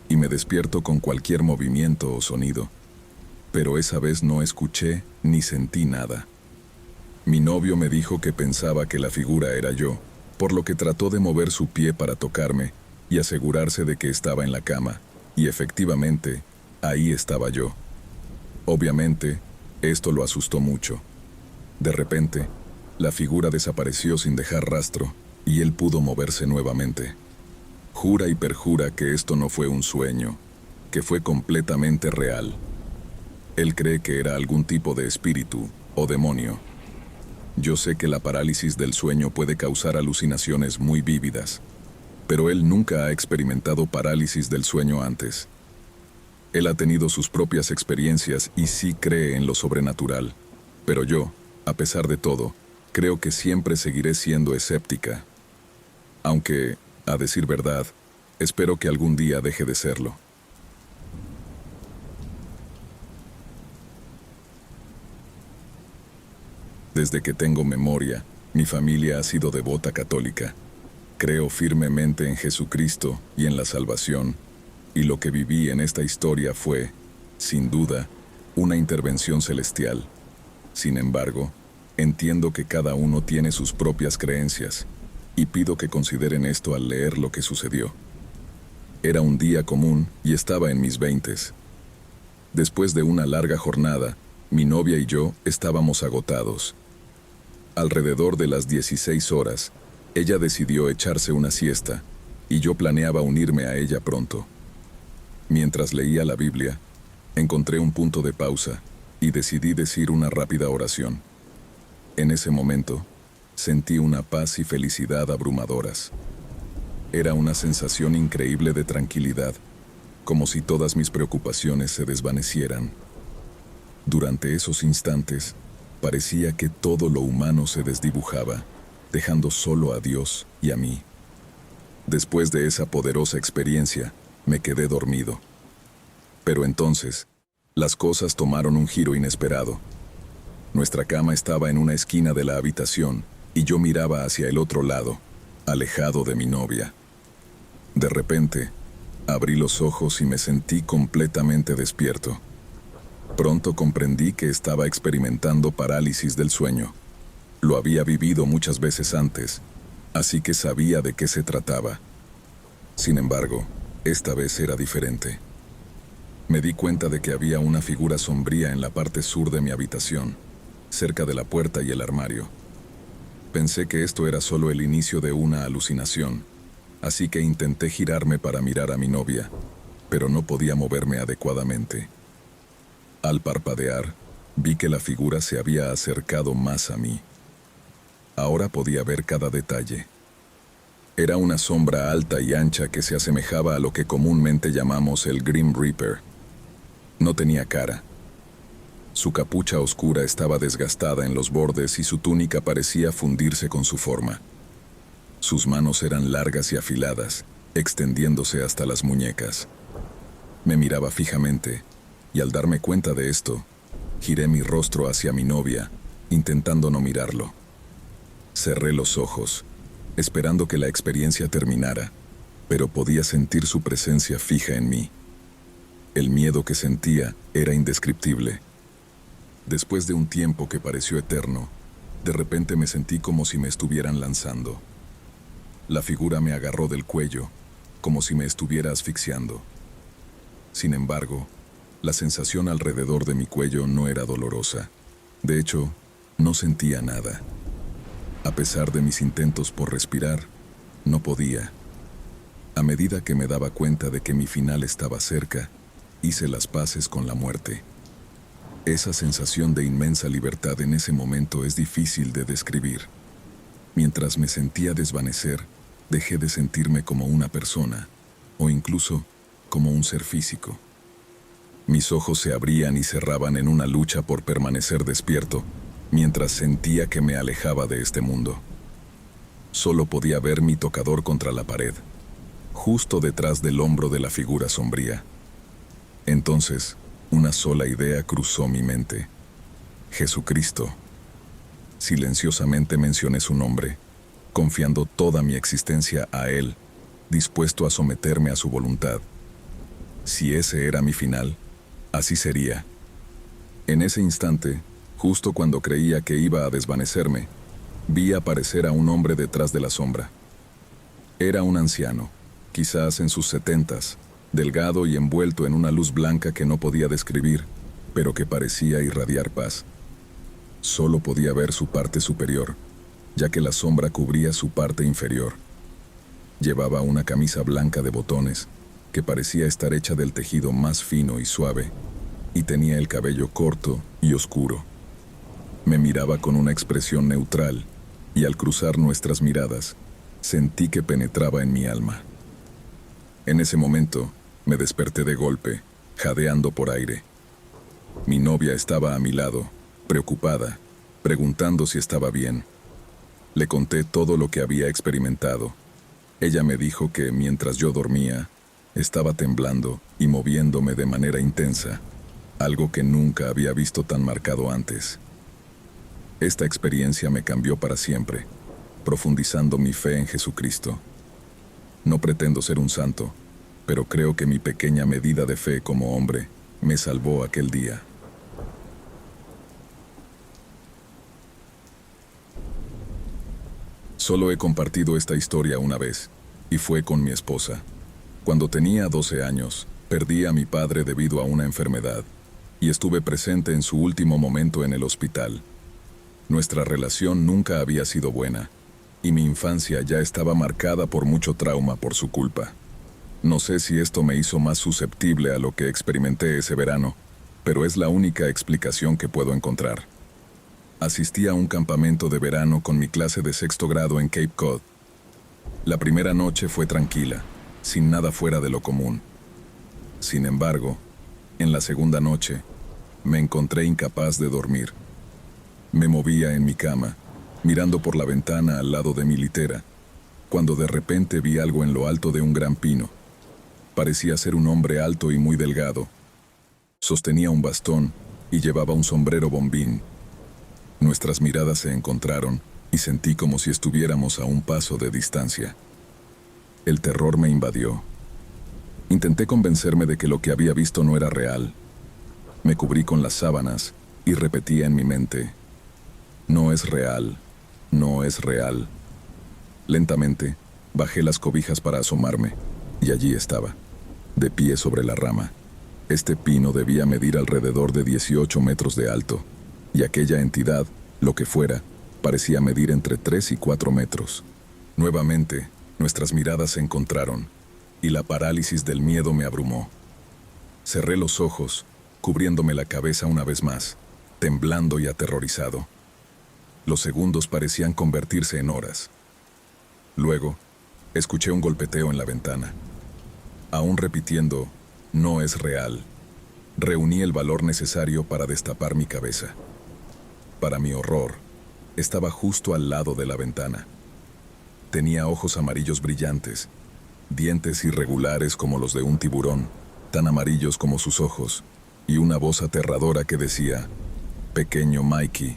y me despierto con cualquier movimiento o sonido, pero esa vez no escuché ni sentí nada. Mi novio me dijo que pensaba que la figura era yo, por lo que trató de mover su pie para tocarme y asegurarse de que estaba en la cama, y efectivamente, ahí estaba yo. Obviamente, esto lo asustó mucho. De repente, la figura desapareció sin dejar rastro, y él pudo moverse nuevamente. Jura y perjura que esto no fue un sueño, que fue completamente real. Él cree que era algún tipo de espíritu o demonio. Yo sé que la parálisis del sueño puede causar alucinaciones muy vívidas, pero él nunca ha experimentado parálisis del sueño antes. Él ha tenido sus propias experiencias y sí cree en lo sobrenatural, pero yo, a pesar de todo, creo que siempre seguiré siendo escéptica. Aunque, a decir verdad, espero que algún día deje de serlo. Desde que tengo memoria, mi familia ha sido devota católica. Creo firmemente en Jesucristo y en la salvación, y lo que viví en esta historia fue, sin duda, una intervención celestial. Sin embargo, entiendo que cada uno tiene sus propias creencias, y pido que consideren esto al leer lo que sucedió. Era un día común y estaba en mis 20s. Después de una larga jornada, mi novia y yo estábamos agotados. Alrededor de las 16 horas, ella decidió echarse una siesta, y yo planeaba unirme a ella pronto. Mientras leía la Biblia, encontré un punto de pausa y decidí decir una rápida oración. En ese momento, sentí una paz y felicidad abrumadoras. Era una sensación increíble de tranquilidad, como si todas mis preocupaciones se desvanecieran. Durante esos instantes, parecía que todo lo humano se desdibujaba, dejando solo a Dios y a mí. Después de esa poderosa experiencia, me quedé dormido. Pero entonces, las cosas tomaron un giro inesperado. Nuestra cama estaba en una esquina de la habitación y yo miraba hacia el otro lado, alejado de mi novia. De repente, abrí los ojos y me sentí completamente despierto. Pronto comprendí que estaba experimentando parálisis del sueño. Lo había vivido muchas veces antes, así que sabía de qué se trataba. Sin embargo, esta vez era diferente. Me di cuenta de que había una figura sombría en la parte sur de mi habitación, cerca de la puerta y el armario. Pensé que esto era solo el inicio de una alucinación, así que intenté girarme para mirar a mi novia, pero no podía moverme adecuadamente. Al parpadear, vi que la figura se había acercado más a mí. Ahora podía ver cada detalle. Era una sombra alta y ancha que se asemejaba a lo que comúnmente llamamos el Grim Reaper. No tenía cara. Su capucha oscura estaba desgastada en los bordes y su túnica parecía fundirse con su forma. Sus manos eran largas y afiladas, extendiéndose hasta las muñecas. Me miraba fijamente, y al darme cuenta de esto, giré mi rostro hacia mi novia, intentando no mirarlo. Cerré los ojos, esperando que la experiencia terminara, pero podía sentir su presencia fija en mí. El miedo que sentía era indescriptible. Después de un tiempo que pareció eterno, de repente me sentí como si me estuvieran lanzando. La figura me agarró del cuello, como si me estuviera asfixiando. Sin embargo, la sensación alrededor de mi cuello no era dolorosa. De hecho, no sentía nada. A pesar de mis intentos por respirar, no podía. A medida que me daba cuenta de que mi final estaba cerca, hice las paces con la muerte. Esa sensación de inmensa libertad en ese momento es difícil de describir. Mientras me sentía desvanecer, dejé de sentirme como una persona, o incluso como un ser físico. Mis ojos se abrían y cerraban en una lucha por permanecer despierto, mientras sentía que me alejaba de este mundo. Solo podía ver mi tocador contra la pared, justo detrás del hombro de la figura sombría. Entonces, una sola idea cruzó mi mente. Jesucristo. Silenciosamente mencioné su nombre, confiando toda mi existencia a Él, dispuesto a someterme a su voluntad. Si ese era mi final, así sería. En ese instante, justo cuando creía que iba a desvanecerme, vi aparecer a un hombre detrás de la sombra. Era un anciano, quizás en sus 70s, delgado y envuelto en una luz blanca que no podía describir, pero que parecía irradiar paz. Solo podía ver su parte superior, ya que la sombra cubría su parte inferior. Llevaba una camisa blanca de botones, que parecía estar hecha del tejido más fino y suave, y tenía el cabello corto y oscuro. Me miraba con una expresión neutral, y al cruzar nuestras miradas, sentí que penetraba en mi alma. En ese momento, me desperté de golpe, jadeando por aire. Mi novia estaba a mi lado, preocupada, preguntando si estaba bien. Le conté todo lo que había experimentado. Ella me dijo que mientras yo dormía, estaba temblando y moviéndome de manera intensa, algo que nunca había visto tan marcado antes. Esta experiencia me cambió para siempre, profundizando mi fe en Jesucristo. No pretendo ser un santo, pero creo que mi pequeña medida de fe como hombre me salvó aquel día. Solo he compartido esta historia una vez, y fue con mi esposa. Cuando tenía 12 años, perdí a mi padre debido a una enfermedad, y estuve presente en su último momento en el hospital. Nuestra relación nunca había sido buena, y mi infancia ya estaba marcada por mucho trauma por su culpa. No sé si esto me hizo más susceptible a lo que experimenté ese verano, pero es la única explicación que puedo encontrar. Asistí a un campamento de verano con mi clase de 6º grado en Cape Cod. La primera noche fue tranquila, sin nada fuera de lo común. Sin embargo, en la segunda noche, me encontré incapaz de dormir. Me movía en mi cama, mirando por la ventana al lado de mi litera, cuando de repente vi algo en lo alto de un gran pino. Parecía ser un hombre alto y muy delgado. Sostenía un bastón y llevaba un sombrero bombín. Nuestras miradas se encontraron y sentí como si estuviéramos a un paso de distancia. El terror me invadió. Intenté convencerme de que lo que había visto no era real. Me cubrí con las sábanas y repetía en mi mente: no es real, no es real. Lentamente, bajé las cobijas para asomarme, y allí estaba, de pie sobre la rama. Este pino debía medir alrededor de 18 metros de alto, y aquella entidad, lo que fuera, parecía medir entre 3 y 4 metros. Nuevamente, nuestras miradas se encontraron, y la parálisis del miedo me abrumó. Cerré los ojos, cubriéndome la cabeza una vez más, temblando y aterrorizado. Los segundos parecían convertirse en horas. Luego, escuché un golpeteo en la ventana. Aún repitiendo, no es real, reuní el valor necesario para destapar mi cabeza. Para mi horror, estaba justo al lado de la ventana. Tenía ojos amarillos brillantes, dientes irregulares como los de un tiburón, tan amarillos como sus ojos, y una voz aterradora que decía: «Pequeño Mikey,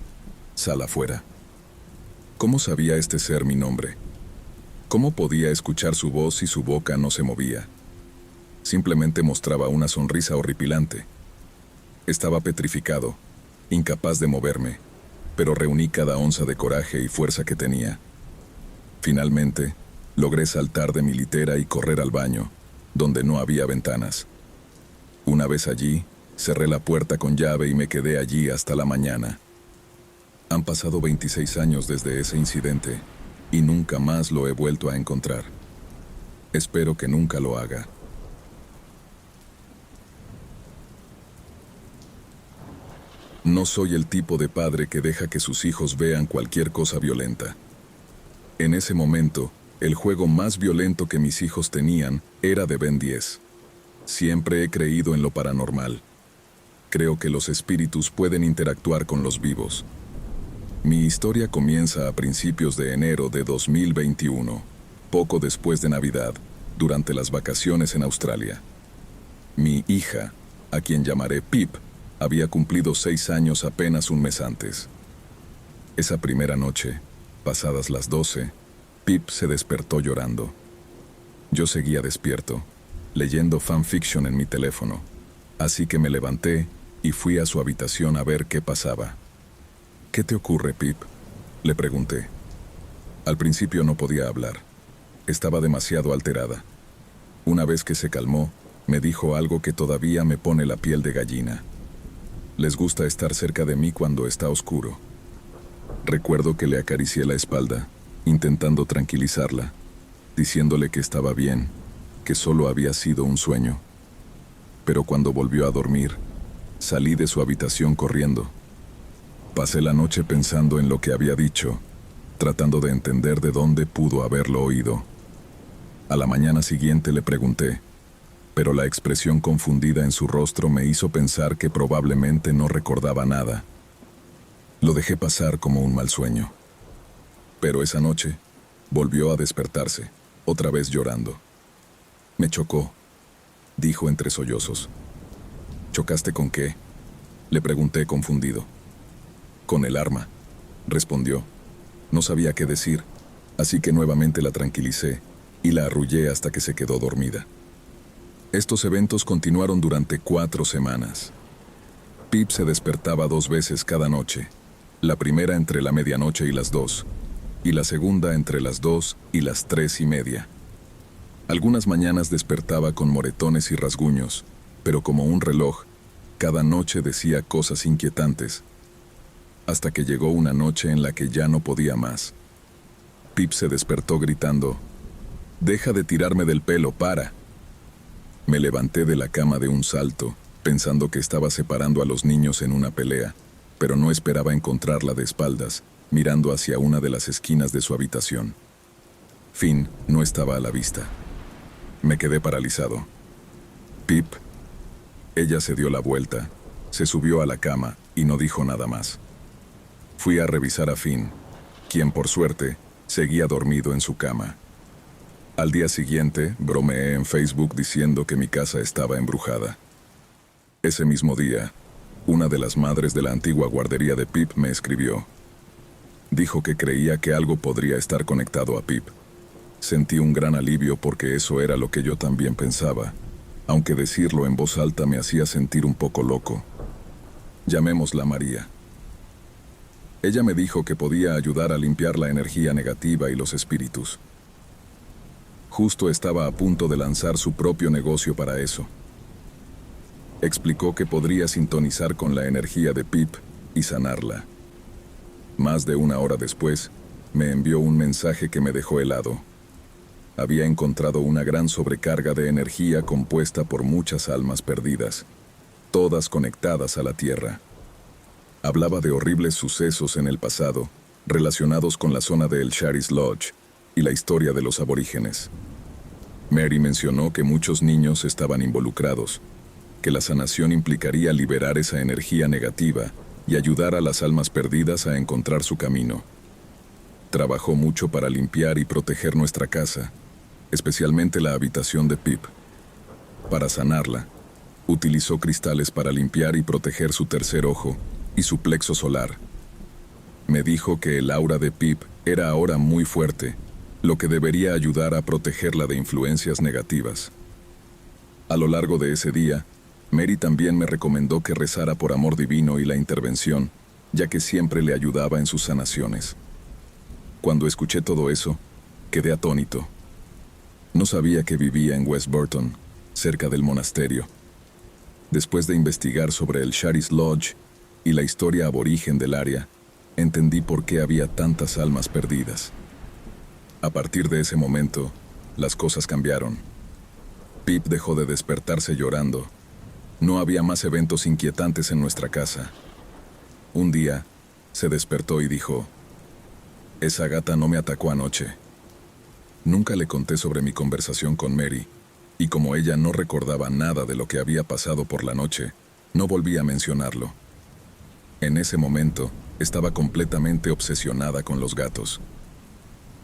sal afuera». ¿Cómo sabía este ser mi nombre? ¿Cómo podía escuchar su voz si su boca no se movía? Simplemente mostraba una sonrisa horripilante. Estaba petrificado, incapaz de moverme, pero reuní cada onza de coraje y fuerza que tenía. Finalmente, logré saltar de mi litera y correr al baño, donde no había ventanas. Una vez allí, cerré la puerta con llave y me quedé allí hasta la mañana. Han pasado 26 años desde ese incidente y nunca más lo he vuelto a encontrar. Espero que nunca lo haga. No soy el tipo de padre que deja que sus hijos vean cualquier cosa violenta. En ese momento, el juego más violento que mis hijos tenían era de Ben 10. Siempre he creído en lo paranormal. Creo que los espíritus pueden interactuar con los vivos. Mi historia comienza a principios de enero de 2021, poco después de Navidad, durante las vacaciones en Australia. Mi hija, a quien llamaré Pip, había cumplido 6 años apenas un mes antes. Esa primera noche, pasadas las 12, Pip se despertó llorando. Yo seguía despierto, leyendo fanfiction en mi teléfono, así que me levanté y fui a su habitación a ver qué pasaba. «¿Qué te ocurre, Pip?», le pregunté. Al principio no podía hablar. Estaba demasiado alterada. Una vez que se calmó, me dijo algo que todavía me pone la piel de gallina. Les gusta estar cerca de mí cuando está oscuro. Recuerdo que le acaricié la espalda, intentando tranquilizarla, diciéndole que estaba bien, que solo había sido un sueño. Pero cuando volvió a dormir, salí de su habitación corriendo. Pasé la noche pensando en lo que había dicho, tratando de entender de dónde pudo haberlo oído. A la mañana siguiente le pregunté, pero la expresión confundida en su rostro me hizo pensar que probablemente no recordaba nada. Lo dejé pasar como un mal sueño. Pero esa noche, volvió a despertarse, otra vez llorando. «Me chocó», dijo entre sollozos. «¿Chocaste con qué?», le pregunté confundido. «Con el arma», respondió. No sabía qué decir, así que nuevamente la tranquilicé y la arrullé hasta que se quedó dormida. Estos eventos continuaron durante 4 semanas. Pip se despertaba 2 veces cada noche, la primera entre la medianoche y las 2, y la segunda entre las 2 y las 3:30. Algunas mañanas despertaba con moretones y rasguños, pero como un reloj, cada noche decía cosas inquietantes, hasta que llegó una noche en la que ya no podía más. Pip se despertó gritando: «Deja de tirarme del pelo, para». Me levanté de la cama de un salto, pensando que estaba separando a los niños en una pelea, pero no esperaba encontrarla de espaldas, mirando hacia una de las esquinas de su habitación. Finn no estaba a la vista. Me quedé paralizado. «Pip». Ella se dio la vuelta, se subió a la cama y no dijo nada más. Fui a revisar a Finn, quien por suerte seguía dormido en su cama. Al día siguiente, bromeé en Facebook diciendo que mi casa estaba embrujada. Ese mismo día, Una de las madres de la antigua guardería de Pip me escribió. Dijo que creía que algo podría estar conectado a Pip. Sentí un gran alivio porque eso era lo que yo también pensaba, aunque decirlo en voz alta me hacía sentir un poco loco. Llamémosla María. Ella me dijo que podía ayudar a limpiar la energía negativa y los espíritus. Justo estaba a punto de lanzar su propio negocio para eso. Explicó que podría sintonizar con la energía de Pip y sanarla. Más de una hora después, me envió un mensaje que me dejó helado. Había encontrado una gran sobrecarga de energía compuesta por muchas almas perdidas, todas conectadas a la Tierra. Hablaba de horribles sucesos en el pasado, relacionados con la zona de El Sharis Lodge y la historia de los aborígenes. Mary mencionó que muchos niños estaban involucrados, que la sanación implicaría liberar esa energía negativa y ayudar a las almas perdidas a encontrar su camino. Trabajó mucho para limpiar y proteger nuestra casa, especialmente la habitación de Pip. Para sanarla, utilizó cristales para limpiar y proteger su tercer ojo y su plexo solar. Me dijo que el aura de Pip era ahora muy fuerte, lo que debería ayudar a protegerla de influencias negativas. A lo largo de ese día, Mary también me recomendó que rezara por amor divino y la intervención, ya que siempre le ayudaba en sus sanaciones. Cuando escuché todo eso, quedé atónito. No sabía que vivía en West Burton, cerca del monasterio. Después de investigar sobre el Sharis Lodge y la historia aborigen del área, entendí por qué había tantas almas perdidas. A partir de ese momento, las cosas cambiaron. Pip dejó de despertarse llorando. No había más eventos inquietantes en nuestra casa. Un día, se despertó y dijo, «Esa gata no me atacó anoche». Nunca le conté sobre mi conversación con Mary, y como ella no recordaba nada de lo que había pasado por la noche, no volví a mencionarlo. En ese momento, estaba completamente obsesionada con los gatos.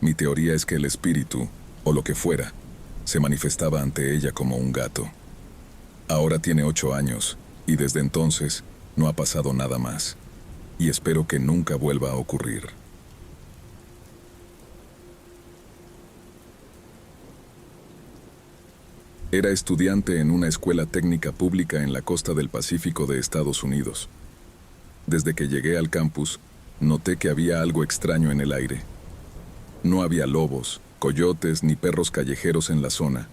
Mi teoría es que el espíritu, o lo que fuera, se manifestaba ante ella como un gato. Ahora tiene 8 años, y desde entonces no ha pasado nada más. Y espero que nunca vuelva a ocurrir. Era estudiante en una escuela técnica pública en la costa del Pacífico de Estados Unidos. Desde que llegué al campus, noté que había algo extraño en el aire. No había lobos, coyotes ni perros callejeros en la zona,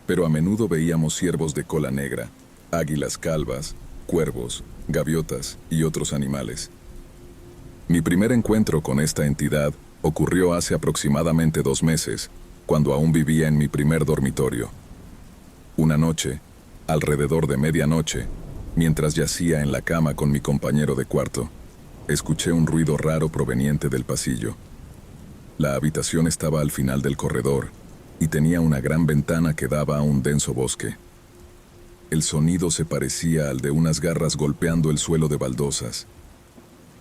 pero a menudo veíamos ciervos de cola negra, águilas calvas, cuervos, gaviotas y otros animales. Mi primer encuentro con esta entidad ocurrió hace aproximadamente 2 meses, cuando aún vivía en mi primer dormitorio. Una noche, alrededor de medianoche, mientras yacía en la cama con mi compañero de cuarto, escuché un ruido raro proveniente del pasillo. La habitación estaba al final del corredor y tenía una gran ventana que daba a un denso bosque. El sonido se parecía al de unas garras golpeando el suelo de baldosas.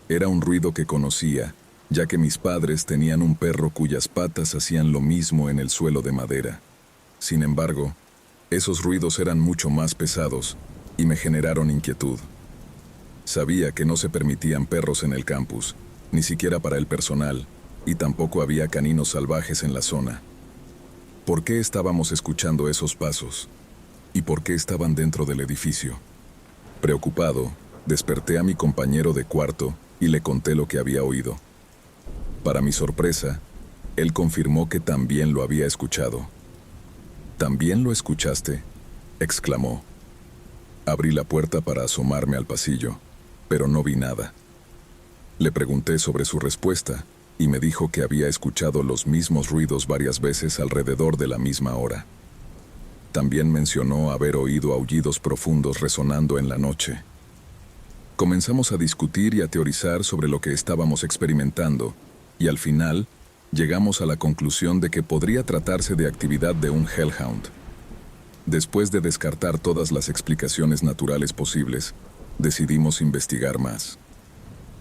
Era un ruido que conocía, ya que mis padres tenían un perro cuyas patas hacían lo mismo en el suelo de madera. Sin embargo, esos ruidos eran mucho más pesados y me generaron inquietud. Sabía que no se permitían perros en el campus, ni siquiera para el personal, y tampoco había caninos salvajes en la zona. ¿Por qué estábamos escuchando esos pasos? ¿Y por qué estaban dentro del edificio? Preocupado, desperté a mi compañero de cuarto y le conté lo que había oído. Para mi sorpresa, él confirmó que también lo había escuchado. ¿También lo escuchaste?, exclamó. Abrí la puerta para asomarme al pasillo, pero no vi nada. Le pregunté sobre su respuesta y me dijo que había escuchado los mismos ruidos varias veces alrededor de la misma hora. También mencionó haber oído aullidos profundos resonando en la noche. Comenzamos a discutir y a teorizar sobre lo que estábamos experimentando, y al final llegamos a la conclusión de que podría tratarse de actividad de un Hellhound. Después de descartar todas las explicaciones naturales posibles, decidimos investigar más.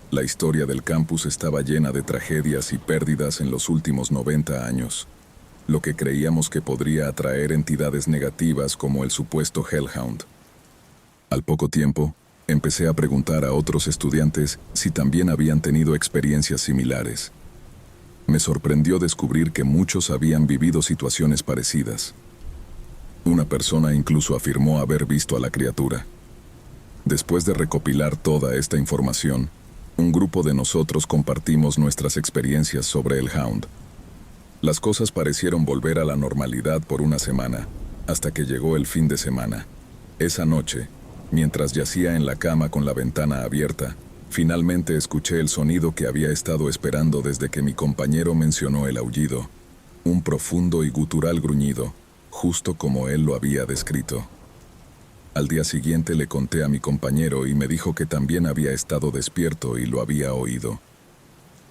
La historia del campus estaba llena de tragedias y pérdidas en los últimos 90 años, lo que creíamos que podría atraer entidades negativas como el supuesto Hellhound. Al poco tiempo, Empecé a preguntar a otros estudiantes si también habían tenido experiencias similares. Me sorprendió descubrir que muchos habían vivido situaciones parecidas. Una persona incluso afirmó haber visto a la criatura. Después de recopilar toda esta información, un grupo de nosotros compartimos nuestras experiencias sobre el Hound. Las cosas parecieron volver a la normalidad por una semana, hasta que llegó el fin de semana. Esa noche, mientras yacía en la cama con la ventana abierta, finalmente escuché el sonido que había estado esperando desde que mi compañero mencionó el aullido, un profundo y gutural gruñido, justo como él lo había descrito. Al día siguiente le conté a mi compañero y me dijo que también había estado despierto y lo había oído.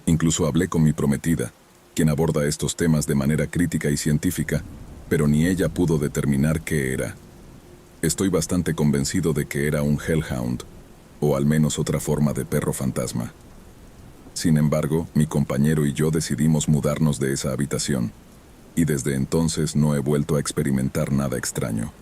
Incluso hablé con mi prometida, quien aborda estos temas de manera crítica y científica, pero ni ella pudo determinar qué era. Estoy bastante convencido de que era un Hellhound, o al menos otra forma de perro fantasma. Sin embargo, mi compañero y yo decidimos mudarnos de esa habitación, y desde entonces no he vuelto a experimentar nada extraño.